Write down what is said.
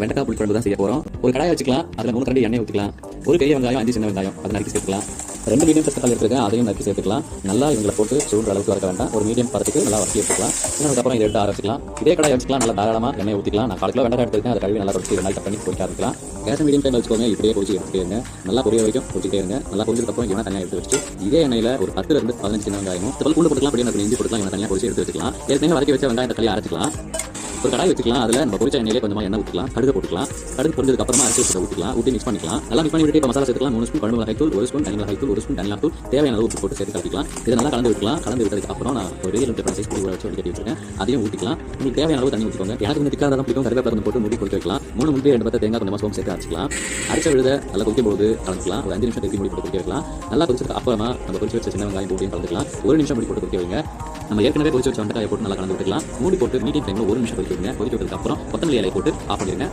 வெண்டைக்காய் புளிக்குழம்பு தான் செய்ய போகிறோம். ஒரு கடாயை வச்சுக்கலாம். அதில் 3 கரண்டி எண்ணெய் ஊற்றிக்கலாம். ஒரு பெரிய வெங்காயம் 5 சின்ன வெங்காயம் அதை நறுக்கி சேர்த்துக்கலாம். 2 மீடியம் சைஸ் தக்காளி எடுத்துருக்கேன், அதையும் நறுக்கி சேர்த்துக்கலாம். நல்லா இவங்களை போட்டு சூழ்ற அளவுக்கு வர வேண்டாம். ஒரு மீடியம் பதத்துக்கு நல்லா வதக்கி எடுத்துக்கலாம். அதுக்கப்புறம் இதை எடுத்து ஆரம்பிச்சிக்கலாம். இதே கடாயை வச்சுக்கலாம். நல்லா தாராளமாக எண்ணெய் ஊற்றிக்கலாம். நான் 1/4 கிலோ வெங்காயம் எடுத்துருக்கேன், அதை கழுவி நல்லா பொரிச்சு 2 நாள் கட் பண்ணி பொரிக்க ஆரம்பிக்கலாம். கேஸ் மீடியம் டைம் வச்சுக்கோங்க. இப்படியே பொரிச்சு எடுத்துட்டே இருங்க. நல்லா பொரிய வரைக்கும் பொரிச்சிட்டே இருங்க. நல்லா பொரிஞ்சதுக்கப்புறம் இவனை தனியாக எடுத்து வச்சு இதே எண்ணெயில் ஒரு 10 to 15 சின்ன வெங்காயமும் பூண்டு போட்டுக்கலாம். அப்படியே இஞ்சி போட்டுக்கலாம். இவனை தனியாக பொரிச்சு எடுத்து வச்சுக்கலாம். ஏற்கனவே வதக்கி வச்ச வெங்காயம் தக்காளி அரைச்சிக்கலாம். ஒரு கடாய் வச்சுக்கலாம். அதில் நம்ம பொரிச்ச எண்ணெயிலே கொஞ்சமாக எண்ணெய் ஊற்றிக்கலாம். கடுகு போட்டுக்கலாம். கடுகு பொரிஞ்சதுக்கு அப்புறமா அரைச்சி வச்சு ஊற்றிக்கலாம். ஊற்றி மிக்ஸ் பண்ணிக்கலாம். நல்லா மிக்ஸ் பண்ணி விட்டு இப்போ மசாலா சேர்த்துக்கலாம். 3 ஸ்பூன் குழம்பு மிளகாய் தூள், 1 ஸ்பூன் தனி மிளகாய் தூள், 1 ஸ்பூன் தனியா தூள், தேவையான அளவு உப்பு போட்டு சேர்த்து கலக்கிக்கலாம். இதை நல்லா கலந்து விட்டுக்கலாம். கலந்து விட்டதுக்கு அப்புறம் நான் ஒரு பெரிய லிட்டர் சைஸ் பொடி வச்சு கட்டி வச்சிருக்கேன். அதையும் ஊற்றிக்கலாம். உங்களுக்கு தேவையான அளவு தண்ணி ஊற்றிக்கோங்க. எனக்கு கொஞ்சம் திக்காக தான் பிடிக்கும். கருவேப்பிலை கொஞ்சம் போட்டு மூடி கொதிக்க வைக்கலாம். 3 முட்டை 2 பத்த தேங்காய் கொஞ்சமாக சோம்பு சேர்த்து அரைச்சிக்கலாம். அரைச்ச விழுத நல்லா கொதிக்கும் போது கலந்துக்கலாம். ஒரு 5 நிமிஷம் திருப்பி மூடி போட்டு கொதிக்க வைக்கலாம். நல்லா கொதிச்சதுக்கு அப்புறமா நம்ம பொரிச்சு வச்ச சின்ன வெங்காயம் போட்டு கலந்துக்கலாம். 1 நிமிஷம் மூடி போட்டு கொதிக்க வைங்க. நம்ம ஏற்கனவே பொரிச்சு வச்ச வெங்காயம் போட்டு நல்லா கலந்து விட்டுக்கலாம். மூடி போட்டு மீடியம் ஃப்ளேமில் 1 நிமிஷம் கொதிக்க வைங்க. கொதிக்க விட்டதுக்கு அப்புறம் கொத்தமல்லி இலையை போட்டு ஆஃப் பண்ணிடுங்க.